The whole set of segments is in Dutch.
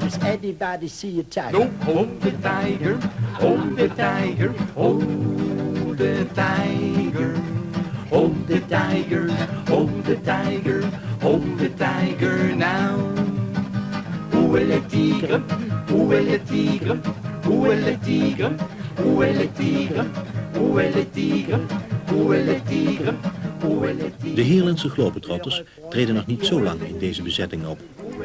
Does anybody see a tiger? No, hold the tiger, hold the tiger, hold the tiger. Hold the tiger, hold the tiger, hold the tiger now. Où est le tigre? Où est le tigre? Où est le tigre? Où est le tigre? Où est le tigre? Où est le tigre? Où est le tigre? De Heerlense Globetrotters treden nog niet zo lang in deze bezetting op.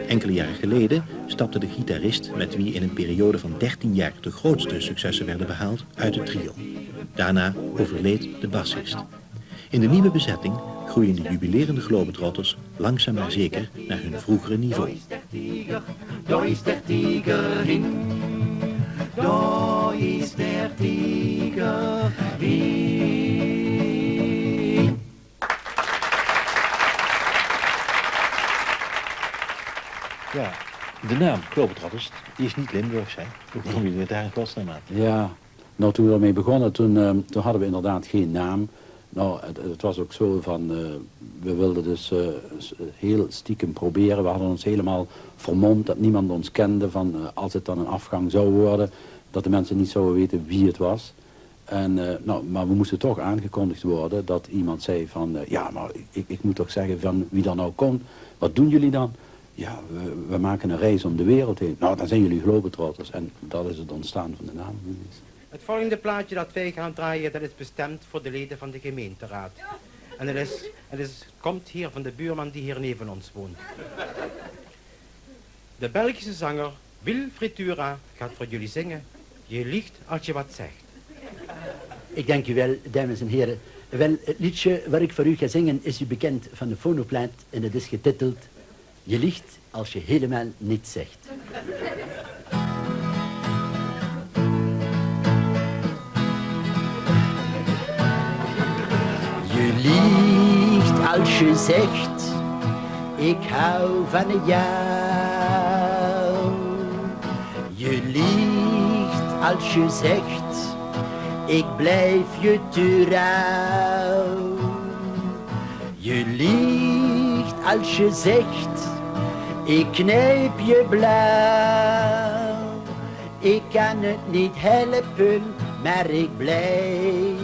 Enkele jaren geleden stapte de gitarist met wie in een periode van 13 jaar de grootste successen werden behaald uit het trio. Daarna overleed de bassist. In de nieuwe bezetting groeien de jubilerende Globetrotters langzaam maar zeker naar hun vroegere niveau. Daar is der tiger hin, daar is der tiger hin. Ja, de naam Globetrotters, die is niet Limburgs, hè? Hoe komen jullie daar in godsnaam aan? Ja, nou toen we ermee begonnen, toen hadden we inderdaad geen naam. Nou, het was ook zo van, we wilden dus heel stiekem proberen. We hadden ons helemaal vermomd dat niemand ons kende. Van als het dan een afgang zou worden, dat de mensen niet zouden weten wie het was. En, nou, maar we moesten toch aangekondigd worden dat iemand zei van, ja, maar ik moet toch zeggen van wie dan nou komt. Wat doen jullie dan? Ja, we maken een reis om de wereld heen. Nou, dan zijn jullie Globetrotters. En dat is het ontstaan van de naam. Het volgende plaatje dat wij gaan draaien, dat is bestemd voor de leden van de gemeenteraad. En het komt hier van de buurman die hier neven ons woont. De Belgische zanger Wil Fritura gaat voor jullie zingen. Je liegt als je wat zegt. Ik dank u wel, dames en heren. Wel, het liedje waar ik voor u ga zingen is u bekend van de Fonoplaat en het is getiteld Je liegt als je helemaal niets zegt. Je liegt als je zegt, ik hou van jou. Je liegt als je zegt, ik blijf je trouw. Je liegt als je zegt, ik knijp je blauw. Ik kan het niet helpen, maar ik blijf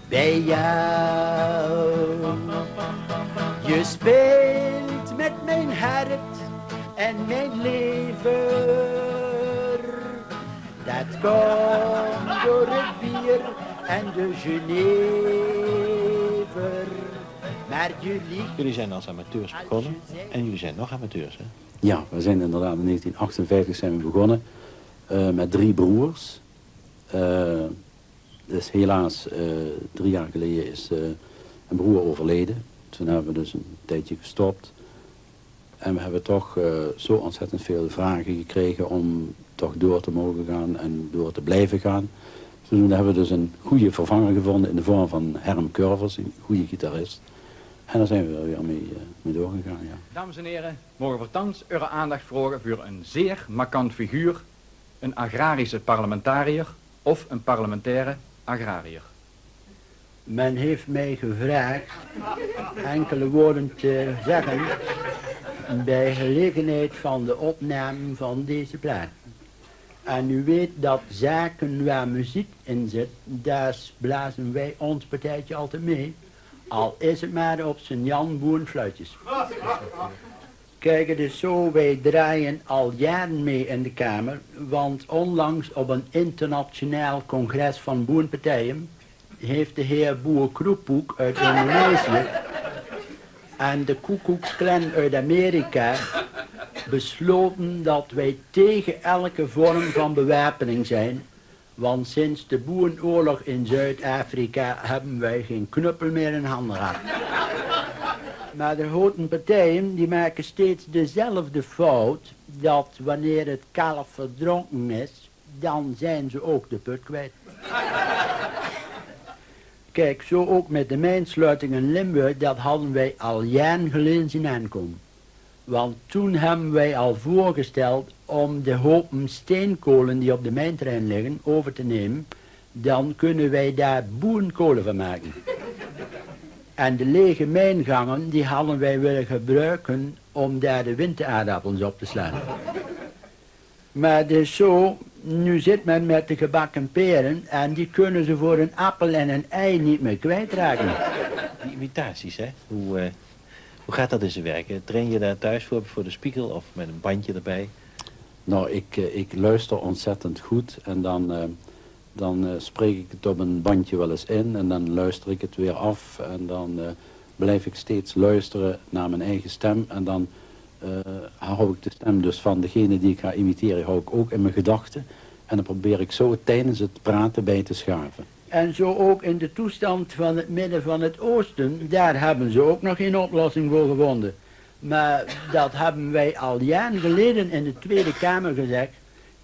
bij jou. Je speelt met mijn hart en mijn lever. Dat komt door het bier en de Genever. Maar jullie zijn als amateurs begonnen en jullie zijn nog amateurs, hè? Ja, we zijn inderdaad in 1958 zijn we begonnen met 3 broers. Dus helaas, 3 jaar geleden is een broer overleden. Toen hebben we dus een tijdje gestopt. En we hebben toch zo ontzettend veel vragen gekregen om toch door te mogen gaan en door te blijven gaan. Zodoende hebben we dus een goede vervanger gevonden in de vorm van Herm Curvers, een goede gitarist. En daar zijn we er weer mee doorgegaan, ja. Dames en heren, mogen we thans uw aandacht vragen voor een zeer markant figuur, een agrarische parlementariër of een parlementaire agrariër. Men heeft mij gevraagd enkele woorden te zeggen bij gelegenheid van de opname van deze plaat. En u weet dat zaken waar muziek in zit, daar blazen wij ons partijtje altijd mee. Al is het maar op zijn Jan Boerenfluitjes. Kijk, het is zo, wij draaien al jaren mee in de Kamer, want onlangs op een internationaal congres van boerenpartijen heeft de heer Boer Kroepoek uit Indonesië en de Ku Klux Klan uit Amerika besloten dat wij tegen elke vorm van bewapening zijn. Want sinds de boerenoorlog in Zuid-Afrika hebben wij geen knuppel meer in handen gehad. Maar de grote partijen die maken steeds dezelfde fout, dat wanneer het kalf verdronken is, dan zijn ze ook de put kwijt. Kijk, zo ook met de mijnsluiting in Limburg, dat hadden wij al jaren geleden zien aankomen. Want toen hebben wij al voorgesteld om de hopen steenkolen die op de mijnterrein liggen over te nemen. Dan kunnen wij daar boerenkolen van maken. En de lege mijngangen die hadden wij willen gebruiken om daar de winteraardappels op te slaan. Maar dus zo, nu zit men met de gebakken peren en die kunnen ze voor een appel en een ei niet meer kwijtraken. Die imitaties, hè? Hoe gaat dat in zijn werk? Train je daar thuis voor de spiegel of met een bandje erbij? Nou, ik luister ontzettend goed en dan spreek ik het op een bandje wel eens in en dan luister ik het weer af en dan blijf ik steeds luisteren naar mijn eigen stem en dan hou ik de stem dus van degene die ik ga imiteren, hou ik ook in mijn gedachten en dan probeer ik zo tijdens het praten bij te schaven. En zo ook in de toestand van het midden van het oosten, daar hebben ze ook nog geen oplossing voor gevonden. Maar dat hebben wij al jaren geleden in de Tweede Kamer gezegd.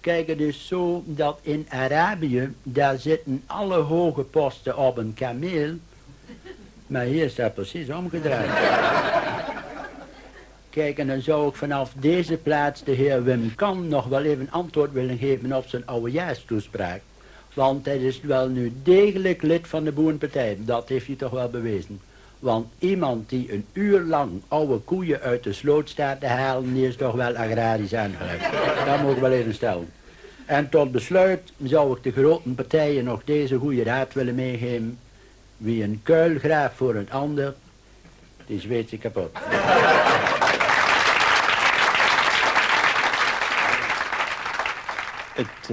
Kijk, het is zo dat in Arabië, daar zitten alle hoge posten op een kameel. Maar hier staat precies omgedraaid. Kijk, en dan zou ik vanaf deze plaats de heer Wim Kan nog wel even antwoord willen geven op zijn oudejaarstoespraak. Want hij is wel nu degelijk lid van de Boerenpartij. Dat heeft hij toch wel bewezen. Want iemand die een uur lang oude koeien uit de sloot staat te halen, die is toch wel agrarisch aangelegd. Dat moet ik wel even stellen. En tot besluit zou ik de grote partijen nog deze goede raad willen meegeven. Wie een kuil graaft voor een ander, die zweet zich kapot. Het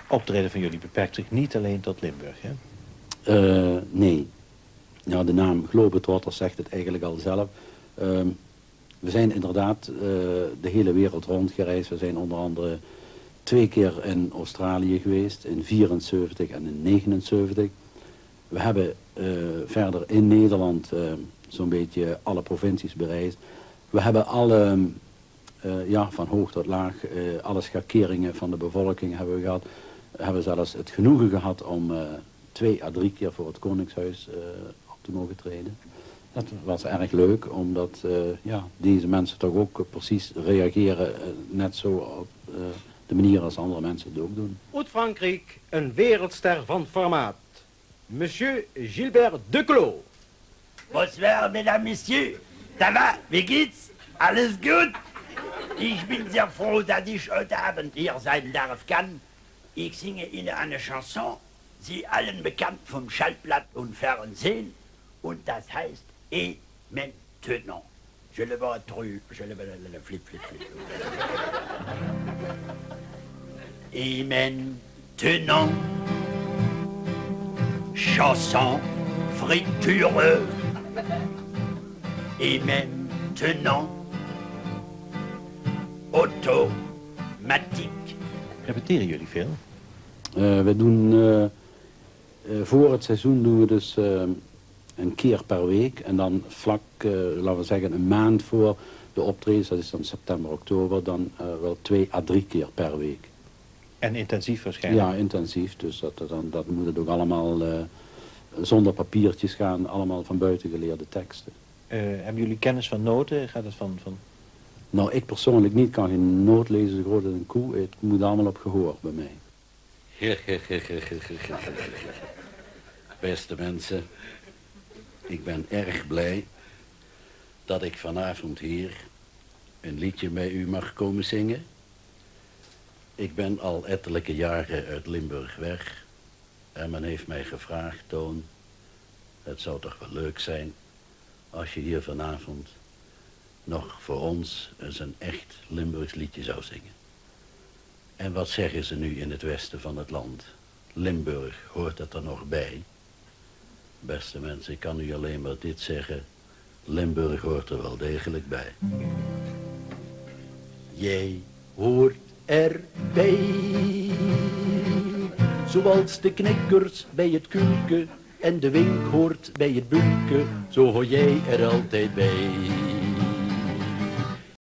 optreden van jullie beperkt zich niet alleen tot Limburg, hè? Nee. Ja, de naam Globetrotters zegt het eigenlijk al zelf. We zijn inderdaad de hele wereld rondgereisd. We zijn onder andere 2 keer in Australië geweest, in 74 en in 79. We hebben verder in Nederland zo'n beetje alle provincies bereisd. We hebben alle, van hoog tot laag, alle schakeringen van de bevolking hebben we gehad. We hebben zelfs het genoegen gehad om 2 à 3 keer voor het Koningshuis op te mogen treden. Dat was erg leuk, omdat deze mensen toch ook precies reageren net zo op de manier als andere mensen het ook doen. Uit Frankrijk een wereldster van formaat. Monsieur Gilbert Duclos. Bonsoir, mesdames, messieurs. Ça va? Wie geht's? Alles gut? Ich bin sehr froh, dass ich heute Abend hier sein darf kann. Ich singe Ihnen eine Chanson, Sie allen bekannt vom Schallplatt und Fernsehen. Und das heißt Et maintenant. Je le vois trop, je le vois flip. Et maintenant, chanson fritureuse. Et maintenant, automatique. Repeteren jullie veel? We doen voor het seizoen doen we dus een keer per week en dan vlak, laten we zeggen, een maand voor de optredens, dat is dan september, oktober, dan wel 2 à 3 keer per week. En intensief waarschijnlijk? Ja, intensief, dus dat moet het ook allemaal zonder papiertjes gaan, allemaal van buiten geleerde teksten. Hebben jullie kennis van noten? Gaat het van... Nou, ik persoonlijk niet, kan geen noot lezen, zo groot als een koe, het moet allemaal op gehoor bij mij. Beste mensen, ik ben erg blij dat ik vanavond hier een liedje met u mag komen zingen. Ik ben al ettelijke jaren uit Limburg weg en men heeft mij gevraagd, Toon, het zou toch wel leuk zijn als je hier vanavond nog voor ons eens een echt Limburgs liedje zou zingen. En wat zeggen ze nu in het westen van het land? Limburg, hoort dat er nog bij? Beste mensen, ik kan u alleen maar dit zeggen. Limburg hoort er wel degelijk bij. Jij hoort erbij, zoals de knikkers bij het kuken en de wink hoort bij het buken, zo hoor jij er altijd bij.